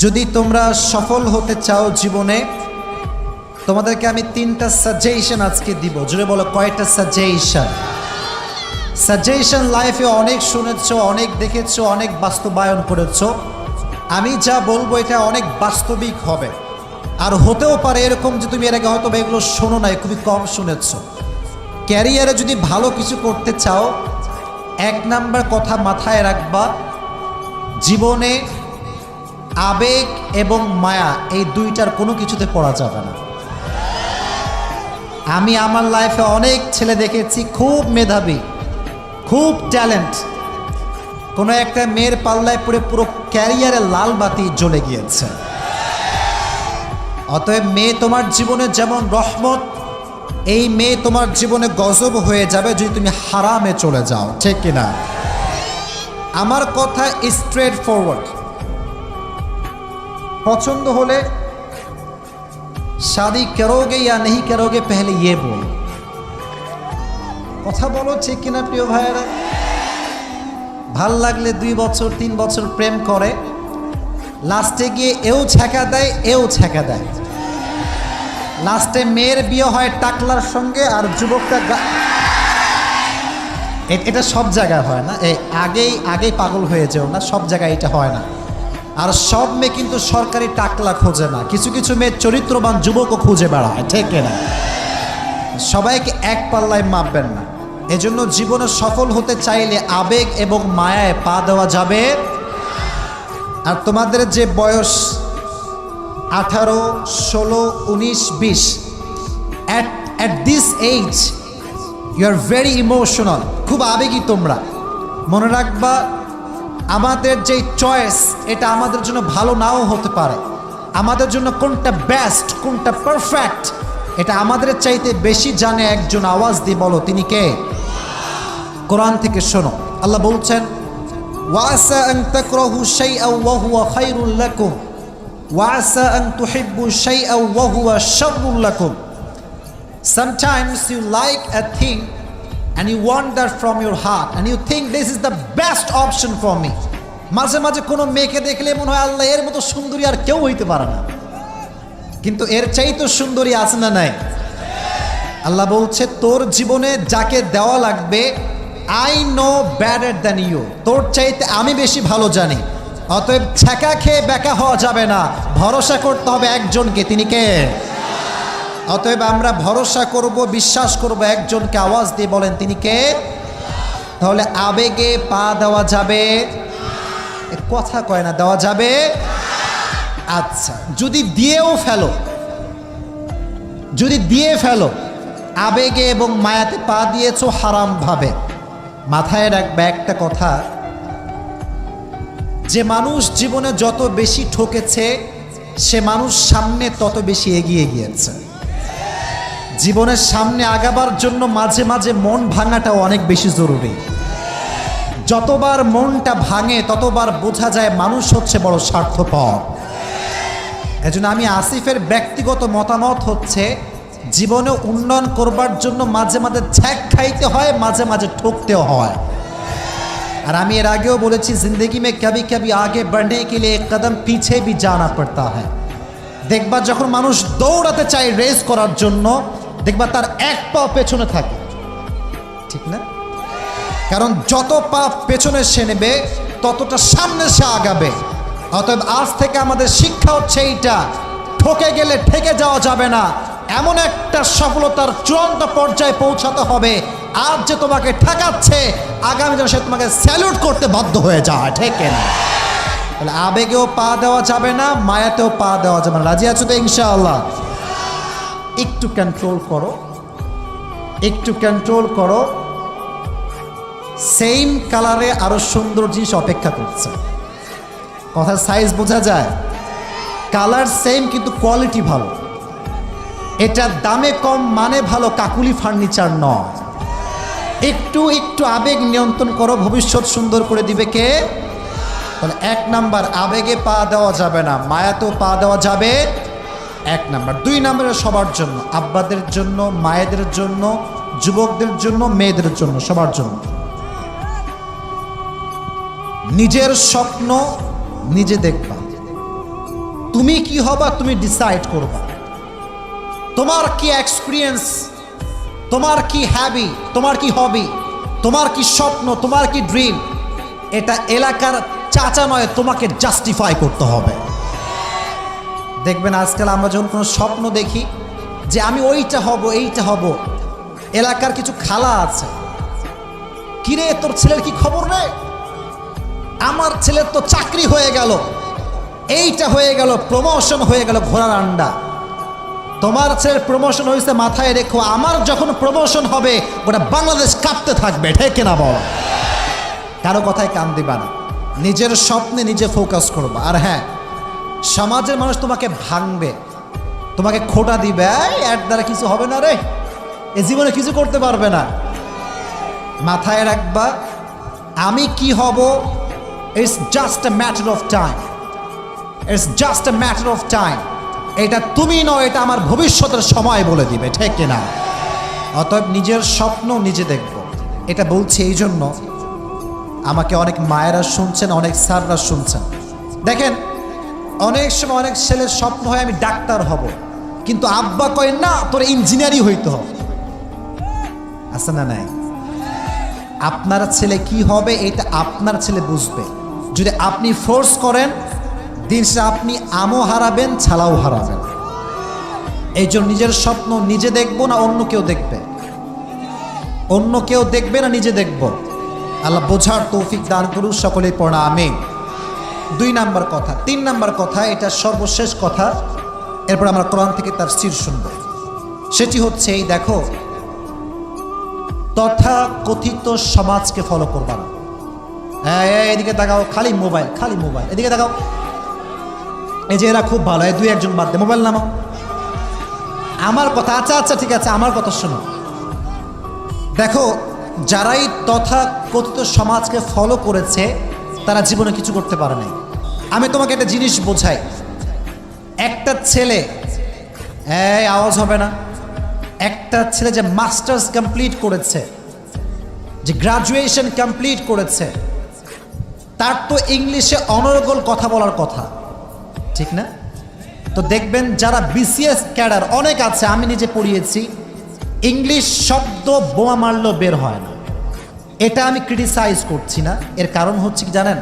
যদি তোমরা সফল হতে চাও জীবনে, তোমাদেরকে আমি 3টা সাজেশন আজকে দিব। জুড়ে বলো, কয়টা সাজেশন? সাজেশন লাইফে অনেক শুনেছো, অনেক দেখেছো, অনেক বাস্তবায়ন করেছো। আমি যা বলবো এটা অনেক বাস্তবিক হবে, আর হতেও পারে এরকম যে তুমি এর আগে হয়তো এগুলো শোনো নাই, খুবই কম শুনেছো। ক্যারিয়ারে যদি ভালো কিছু করতে চাও, 1 নাম্বার কথা মাথায় রাখবা, জীবনে আবেগ এবং মায়া এই দুইটার কোনো কিছুতে পড়া যাবে না। আমি আমার লাইফে অনেক ছেলে দেখেছি, খুব মেধাবী, খুব ট্যালেন্ট, কোনো একটা মেয়ের পাল্লায় পড়ে পুরো ক্যারিয়ারে লাল বাতি জ্বলে গিয়েছে। অতএব মেয়ে তোমার জীবনে যেমন রহমত, এই মেয়ে তোমার জীবনে গজব হয়ে যাবে যদি তুমি হারামে চলে যাও, ঠিক কিনা? আমার কথা স্ট্রেট ফরওয়ার্ড। পছন্দ হলে शादी करोगे या नहीं करोगे पहले ये बोलो। কথা বলো, ঠিক কিনা প্রিয় ভাইয়েরা? ভাল লাগলে 2 বছর 3 বছর প্রেম করে, লাস্টে গিয়ে এও ছ্যাঁকা দেয়, এও ছ্যাঁকা দেয়। লাস্টে মেয়ের বিয়ে হয় টাকলার সঙ্গে, আর যুবকটা এটা সব জায়গায় হয় না। আগেই পাগল হয়ে যেও না, সব জায়গায় এটা হয় না। আর সব মেয়ে কিন্তু সরকারি টাকলা খোঁজে না, কিছু কিছু মেয়ে চরিত্রবান যুবকও খুঁজে বেড়ায়, ঠিক কিনা? সবাইকে এক পাল্লায় মাপবেন না। এজন্য জীবনে সফল হতে চাইলে আবেগ এবং মায়ায় পা দেওয়া যাবে। আর তোমাদের যে বয়স 18, 16, 19, 20, at this age you are very emotional, খুব আবেগী তোমরা। মনে রাখবা, আমাদের যে চয়েস এটা আমাদের জন্য ভালো নাও হতে পারে। আমাদের জন্য কোনটা বেস্ট, কোনটা পারফেক্ট, এটা আমাদের চাইতে বেশি জানে একজন। আওয়াজ দিয়ে বলো, তিনি কে? কোরআন থেকে শোনো, আল্লাহ বলছেন, ওয়াসা আন তাকরাহু শাইআন ওয়া হুয়া খায়রুল লাকুম ওয়াসা আন তুহিব্বু শাইআন ওয়া হুয়া শাররুল লাকুম। Sometimes you like a thing and you want that from your heart and you think this is the best option for me. মাঝে মাঝে কোনো মেয়েকে দেখলে মনে হয় আল্লাহ, এর মতো সুন্দরী আর কেউ হইতে পারে না, কিন্তু এর চাইতে সুন্দরী আছে না নাই? আল্লাহ বলছে, তোর জীবনে যাকে দেওয়া লাগবে, I know better than you, তোর চাইতে আমি বেশি ভালো জানি। অতএব ছ্যাঁকা খেয়ে বেকা হওয়া যাবে না, ভরসা করতে হবে একজনকে, তিনি কে? অতএব আমরা ভরসা করব, বিশ্বাস করব একজনকে। আওয়াজ দিয়ে বলেন, তিনি কে? তাহলে আবেগে পা দেওয়া যাবে? কথা কয় না, দেওয়া যাবে? আচ্ছা, যদি দিয়ে ফেলো, আবেগে এবং মায়াতে পা দিয়েছো হারাম ভাবে, মাথায় রাখবে একটা কথা, যে মানুষ জীবনে যত বেশি ঠকেছে, সে মানুষ সামনে তত বেশি এগিয়ে গিয়েছে। জীবনের সামনে আগাবার জন্য মাঝে মাঝে মন ভাঙাটাও অনেক বেশি জরুরি। যতবার মনটা ভাঙে ততবার বোঝা যায় মানুষ হচ্ছে বড় স্বার্থপর। এজন্য আমি আসিফের ব্যক্তিগত মতামত হচ্ছে, জীবনে উন্নয়ন করবার জন্য মাঝে মাঝে ছ্যাক খাইতে হয়, মাঝে মাঝে ঠকতেও হয়। আর আমি এর আগেও বলেছি, জিন্দগি মে কবি কবি আগে बढ़ने के लिए एक कदम पीछे भी जाना पड़ता है। দেখবা যখন মানুষ দৌড়াতে চায় রেস করার জন্য, দেখবা তার এক পা পেছনে থাকে, ঠিক না? কারণ যত পা পেছনে সে নেবে, ততটা সামনে সে আগাবে। অতএব আজ থেকে আমাদের শিক্ষা হচ্ছে এইটা, ঠকে গেলে ঠেকে যাওয়া যাবে না। এমন একটা সফলতার চূড়ান্ত পর্যায়ে পৌঁছাতে হবে, আজ যে তোমাকে ঠেকাচ্ছে, আগামী দিনে সে তোমাকে স্যালুট করতে বাধ্য হয়ে যায়, ঠিক না? তাহলে আবেগেও পা দেওয়া যাবে না, মায়াতেও পা দেওয়া যাবে না। রাজি আছো তো ইনশাআল্লাহ? একটু কন্ট্রোল করো। সেম কালারে আরো সুন্দর জিনিস অপেক্ষা করছে। কথার সাইজ বোঝা যায়? কালার সেম কিন্তু কোয়ালিটি ভালো। এটা দামে কম, মানে ভালো, কাকুলি ফার্নিচার নয়। একটু আবেগ নিয়ন্ত্রণ করো, ভবিষ্যৎ সুন্দর করে দিবে কে? তাহলে 1 নাম্বার, আবেগে পা দেওয়া যাবে না, মায়াতেও পা দেওয়া যাবে, 1 নাম্বার। 2 নাম্বারে সবার জন্য, আব্বাদের জন্য, মায়েদের জন্য, যুবকদের জন্য, মেয়েদের জন্য, সবার জন্য। নিজের স্বপ্ন নিজে দেখবা, তুমি কি হবা তুমি ডিসাইড করবা। তোমার কি এক্সপিরিয়েন্স, তোমার কি হ্যাবি, তোমার কি হবি, তোমার কি স্বপ্ন, তোমার কি ড্রিম, এটা এলাকার চাচা নয়, তোমাকে জাস্টিফাই করতে হবে। দেখবেন আজকাল আমরা যখন কোনো স্বপ্ন দেখি যে আমি ওইটা হব এইটা হব, এলাকার কিছু খালা আছে, কিরে তোর ছেলের কি খবর রে, আমার ছেলের তো চাকরি হয়ে গেল, এইটা হয়ে গেল, প্রমোশন হয়ে গেল, ঘোড়ার আন্ডা। তোমার ছেলের প্রমোশন হয়েছে, মাথায় রেখো আমার যখন প্রমোশন হবে ওটা বাংলাদেশ কাঁপতে থাকবে, ঠিক না বল? কারো কথায় কান দিবা না, নিজের স্বপ্নে নিজে ফোকাস করবা। আর হ্যাঁ, সমাজের মানুষ তোমাকে ভাঙবে, তোমাকে খোটা দিবে, এর দ্বারা কিছু হবে না রে, এ জীবনে কিছু করতে পারবে না। মাথায় রাখবা আমি কি হব, it's just a matter of time, it's just a matter of time. এটা তুমি নয়, এটা আমার ভবিষ্যতের সময় বলে দিবে, ঠিক কিনা? অতএব নিজের স্বপ্ন নিজে দেখব। এটা বলছি এই জন্য, আমাকে অনেক মায়েরা শুনছেন, অনেক স্যাররা শুনছেন। দেখেন অনেক সময় অনেক ছেলের স্বপ্ন হয় আমি ডাক্তার হব, কিন্তু আব্বা কয় না তোর ইঞ্জিনিয়ারই হইতে হবে। আছে না নাই? আপনার ছেলে কি হবে এটা আপনার ছেলে বুঝবে। যদি আপনি ফোর্স করেন, দিন শেষে আপনি আমও হারাবেন, ছালাও হারাবেন। এই জন্য নিজের স্বপ্ন নিজে দেখবো না অন্য কেউ দেখবে? অন্য কেউ দেখবে না নিজে দেখব? আল্লাহ বোঝার তৌফিক দান করুন, সকলেই পড়া আমিন। 2 নাম্বার কথা। 3 নাম্বার কথা, এটা সর্বশেষ কথা, এরপর আমরা কোরআন থেকে তাফসীর শুনব। সেটি হচ্ছে এই দেখো, তথা কথিত সমাজকে ফলো করবা না। এদিকে তাকাও, খালি মোবাইল, খালি মোবাইল, এদিকে তাকাও, এই যে এরা খুব ভালো, এই 2-1 বাদ দে, মোবাইল নামাও। আমার কথা, আচ্ছা আচ্ছা ঠিক আছে, আমার কথা শোনো। দেখো যারাই তথা কথিত সমাজকে ফলো করেছে তারা জীবনে কিছু করতে পারে নাই। আমি তোমাকে একটা জিনিস বোঝাই, একটা ছেলে, এই আওয়াজ হবে না, একটা ছেলে যে মাস্টার্স কমপ্লিট করেছে, যে গ্রাজুয়েশন কমপ্লিট করেছে, তার তো ইংলিশে অনর্গল কথা বলার কথা, ঠিক না? তো দেখবেন যারা বিসিএস ক্যাডার অনেক আছে, আমি নিজে পড়িয়েছি, ইংলিশ শব্দ বোমা মারলেও বের হয় না। এটা আমি ক্রিটিসাইজ করছি না, এর কারণ হচ্ছে কি জানেন,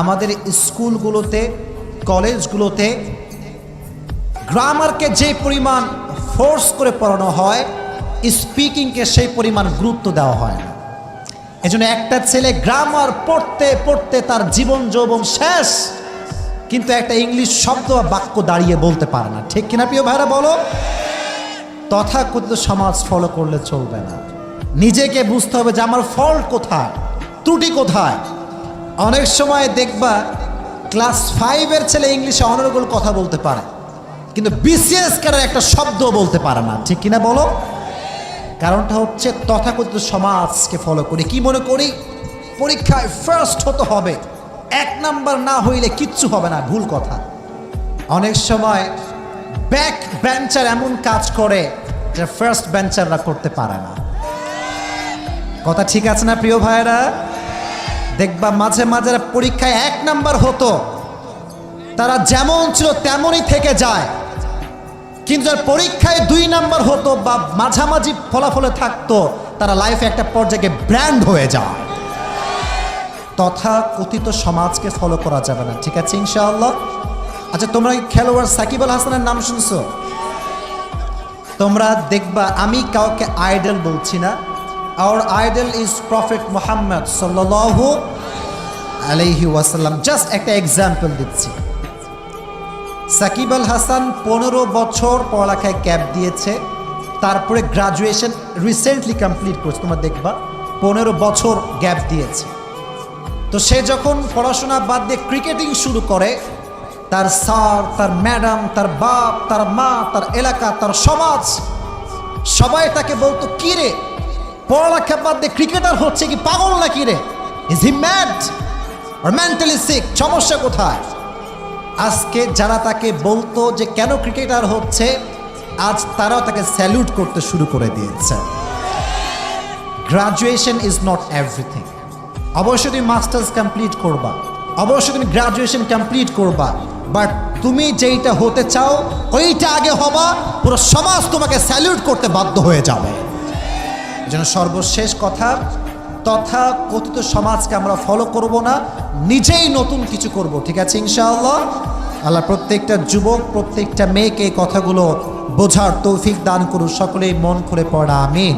আমাদের স্কুলগুলোতে কলেজগুলোতে গ্রামারকে যে পরিমাণ ফোর্স করে পড়ানো হয়, স্পিকিংকে সেই পরিমাণ গুরুত্ব দেওয়া হয় না। এজন্য একটা ছেলে গ্রামার পড়তে পড়তে তার জীবন যৌবন শেষ, কিন্তু একটা ইংলিশ শব্দ বা বাক্য দাঁড়িয়ে বলতে পারে না, ঠিক কিনা প্রিয় ভাইরা বলো? তথাকথিত সমাজ ফলো করলে চলবে না, নিজেকে বুঝতে হবে যে আমার ফল্ট কোথায়, ত্রুটি কোথায়। অনেক সময় দেখবা ক্লাস 5-এর ছেলে ইংলিশে অনর্গল কথা বলতে পারে, কিন্তু বিসিএস ক্যাডার একটা শব্দ বলতে পারে না, ঠিক কিনা বলো? কারণটা হচ্ছে তথাকথিত সমাজকে ফলো করি, কি মনে করি পরীক্ষায় ফার্স্ট হতে হবে, 1 নাম্বার না হইলে কিচ্ছু হবে না। ভুল কথা। অনেক সময় ব্যাক বেঞ্চার এমন কাজ করে যে ফার্স্ট বেঞ্চাররা করতে পারে না। কথা ঠিক আছে না প্রিয় ভাইরা? দেখবা মাঝে মাঝে পরীক্ষায় 1 নাম্বার হতো, তারা যেমন ছিল তেমনই থেকে যায়, কিন্তু যার পরীক্ষায় 2 নাম্বার হতো বা মাঝামাঝি ফলাফলে থাকতো, তারা লাইফে একটা পর্যায়ে ব্র্যান্ড হয়ে যায়। তথা কথিত সমাজকে ফলো করা যাবে না, ঠিক আছে ইনশাআল্লাহ? আচ্ছা, তোমরা খেলোয়াড় সাকিব আল হাসানের নাম শুনছো? তোমরা দেখবা আমি কাউকে আইডল বলছি না, our idol is prophet Muhammad সাল্লাল্লাহু আলাইহি ওয়াসাল্লাম। জাস্ট একটা এক্সাম্পল দিচ্ছি। সাকিব আল হাসান 15 বছর পড়ালেখায় গ্যাপ দিয়েছে, তারপরে গ্রাজুয়েশন রিসেন্টলি কমপ্লিট করেছে। তোমরা দেখবা 15 বছর গ্যাপ দিয়েছে। তো সে যখন পড়াশোনা বাদ দিয়ে ক্রিকেটিং শুরু করে, তার স্যার, তার ম্যাডাম, তার বাপ, তার মা, তার এলাকা, তার সমাজ সবাই তাকে বলতো, কি রে পড়ালেখা বাদ দিয়ে ক্রিকেটার হচ্ছে কি, পাগল না কি রে, is he mad or mentally sick, সমস্যা কোথায়? আজকে যারা তাকে বলতো যে কেন ক্রিকেটার হচ্ছে, আজ তারাও তাকে স্যালুট করতে শুরু করে দিয়েছে। Graduation is not everything. অবশ্যই তুমি মাস্টার্স কমপ্লিট করবা, অবশ্যই তুমি গ্রাজুয়েশন কমপ্লিট করবা, বাট তুমি যেইটা হতে চাও ওইটা আগে হবা, পুরো সমাজ তোমাকে স্যালিউট করতে বাধ্য হয়ে যাবে। যেন সর্বশেষ কথা, তথা কথিত সমাজকে আমরা ফলো করব না, নিজেই নতুন কিছু করব, ঠিক আছে ইনশাআল্লাহ। আল্লাহ প্রত্যেকটা যুবক, প্রত্যেকটা মেয়েকে এই কথাগুলো বোঝার তৌফিক দান করুন, সকলেই মন খুলে পড়া আমিন।